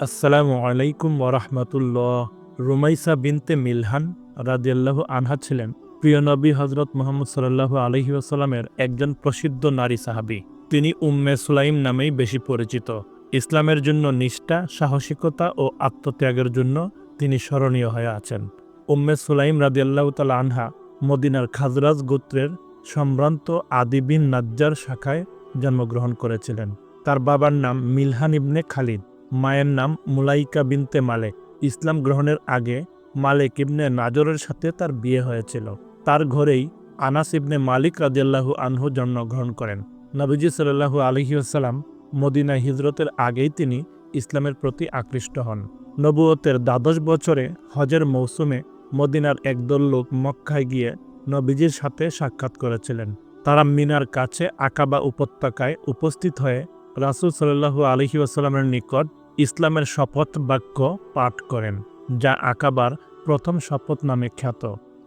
আসসালামু আলাইকুম ওরহমতুল্লাহ। রুমাইসা বিনতে মিলহান রাদিয়াল্লাহু আনহা ছিলেন প্রিয় নবী হজরত মুহাম্মদ সাল্লাল্লাহু আলাইহি ওয়াসাল্লামের একজন প্রসিদ্ধ নারী সাহাবী। তিনি উম্মে সুলাইম নামেই বেশি পরিচিত। ইসলামের জন্য নিষ্ঠা, সাহসিকতা ও আত্মত্যাগের জন্য তিনি স্মরণীয় হয়ে আছেন। উম্মে সুলাইম রাদিয়াল্লাহু তাআলা আনহা মদিনার খাজরাজ গোত্রের সম্ভ্রান্ত আদি বিন নাজ্জার শাখায় জন্মগ্রহণ করেছিলেন। তার বাবার নাম মিলহান ইবনে খালিদ, মায়ের নাম মুলাইকা বিনতে মালেক। ইসলাম গ্রহণের আগে মালেক ইবনে নাজরের সাথে তার বিয়ে হয়েছিল। তার ঘরেই আনাস ইবনে মালিক রাদিয়াল্লাহু আনহু জন্মগ্রহণ করেন। নবীজি সাল্লাল্লাহু আলাইহি ওয়াসাল্লাম মদিনা হিজরতের আগেই তিনি ইসলামের প্রতি আকৃষ্ট হন। নবুয়তের দ্বাদশ বছরে হজের মৌসুমে মদিনার একদল লোক মক্কায় গিয়ে নবীজির সাথে সাক্ষাৎ করেছিলেন। তারা মিনার কাছে আকাবা উপত্যকায় উপস্থিত হয়ে রাসূল সাল্লাল্লাহু আলাইহি ওয়াসাল্লামের নিকট ইসলামের শপথ বাক্য পাঠ করেন, যা আকাবার প্রথম শপথ নামে খ্যাত।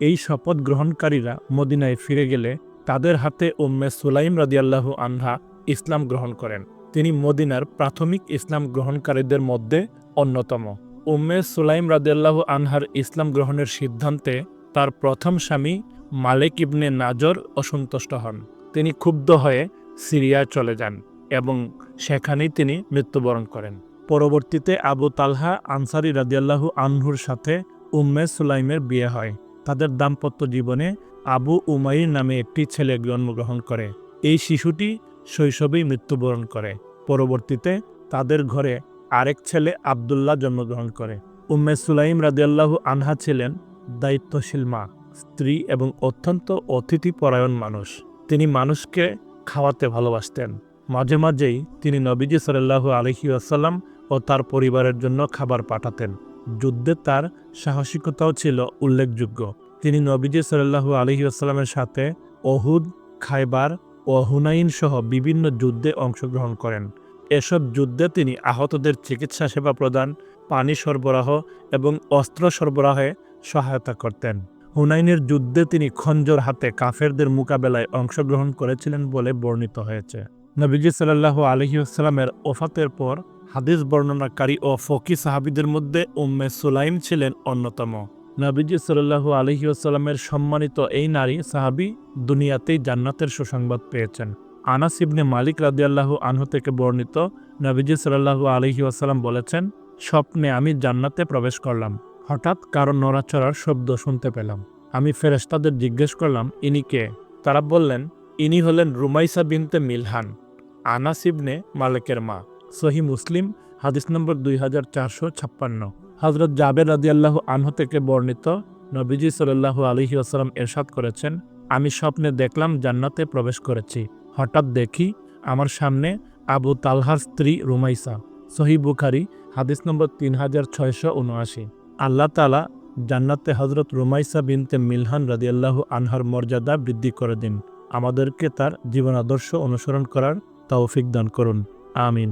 এই শপথ গ্রহণকারীরা মদিনায় ফিরে গেলে তাদের হাতে উম্মে সুলাইম রাদিয়াল্লাহু আনহা ইসলাম গ্রহণ করেন। তিনি মদিনার প্রাথমিক ইসলাম গ্রহণকারীদের মধ্যে অন্যতম। উম্মে সুলাইম রাদিয়াল্লাহু আনহার ইসলাম গ্রহণের সিদ্ধান্তে তার প্রথম স্বামী মালেক ইবনে নাজর অসন্তুষ্ট হন। তিনি ক্ষুব্ধ হয়ে সিরিয়ায় চলে যান এবং সেখানেই তিনি মৃত্যুবরণ করেন। পরবর্তীতে আবু তালহা আনসারী রাদিয়াল্লাহু আনহুর সাথে উম্মে সুলাইমের বিয়ে হয়। তাদের দাম্পত্য জীবনে আবু উমাইর নামে একটি ছেলে জন্মগ্রহণ করে। এই শিশুটি শৈশবেই মৃত্যুবরণ করে। পরবর্তীতে তাদের ঘরে আরেক ছেলে আবদুল্লাহ জন্মগ্রহণ করে। উম্মে সুলাইম রাদিয়াল্লাহু আনহা ছিলেন দায়িত্বশীল মা, স্ত্রী এবং অত্যন্ত অতিথিপরায়ণ মানুষ। তিনি মানুষকে খাওয়াতে ভালোবাসতেন। মাঝে মাঝেই তিনি নবীজি সাল্লাল্লাহু আলাইহি ওয়াসাল্লাম ও তার পরিবারের জন্য খাবার পাঠাতেন। যুদ্ধে তার সাহসিকতাও ছিল উল্লেখযোগ্য। তিনি নবীজি সাল্লাল্লাহু আলাইহি ওয়াসাল্লামের সাথে অহুদ, খায়বার ও হুনাইন সহ বিভিন্ন যুদ্ধে অংশগ্রহণ করেন। এসব যুদ্ধে তিনি আহতদের চিকিৎসা সেবা প্রদান, পানি সরবরাহ এবং অস্ত্র সরবরাহে সহায়তা করতেন। হুনাইনের যুদ্ধে তিনি খঞ্জর হাতে কাফেরদের মোকাবেলায় অংশগ্রহণ করেছিলেন বলে বর্ণিত হয়েছে। নবীজি সাল্লাল্লাহু আলাইহি ওয়াসাল্লামের ওফাতের পর হাদিস বর্ণনাকারী ও ফকি সাহাবীদের মধ্যে উম্মে সুলাইম ছিলেন অন্যতম। নবীজি সাল্লাল্লাহু আলাইহি ওয়াসাল্লামের সম্মানিত এই নারী সাহাবী দুনিয়াতেই জান্নাতের সুসংবাদ পেয়েছেন। আনাস ইবনে মালিক রাদিয়াল্লাহু আনহু থেকে বর্ণিত, নবীজি সাল্লাল্লাহু আলাইহি ওয়াসাল্লাম বলেছেন, স্বপ্নে আমি জান্নাতে প্রবেশ করলাম। হঠাৎ কারো নড়াচড়ার শব্দ শুনতে পেলাম। আমি ফেরেশতাদের জিজ্ঞেস করলাম, ইনি কে? তারা বললেন, ইনি হলেন রুমাইসা বিনতে মিলহান, আনাস ইবনে মালিকের মা। সহি মুসলিম, হাদিস নম্বর 2456। হযরত জাবের রাদিয়াল্লাহু আনহু থেকে বর্ণিত, নবীজি সাল্লাল্লাহু আলাইহি ওয়াসাল্লাম ইরশাদ করেছেন, আমি স্বপ্নে দেখলাম জান্নাতে প্রবেশ করেছি। হঠাৎ দেখি আমার সামনে আবু তালহার স্ত্রী রুমাইসা। সহি বুখারী, হাদিস নম্বর 3679। আল্লাহ তাআলা জান্নাতে হযরত রুমাইসা বিনতে মিলহান রাদিয়াল্লাহু আনহার মর্যাদা বৃদ্ধি করে দিন। আমাদেরকে তার জীবন আদর্শ অনুসরণ করার তৌফিক দান করুন। আমিন।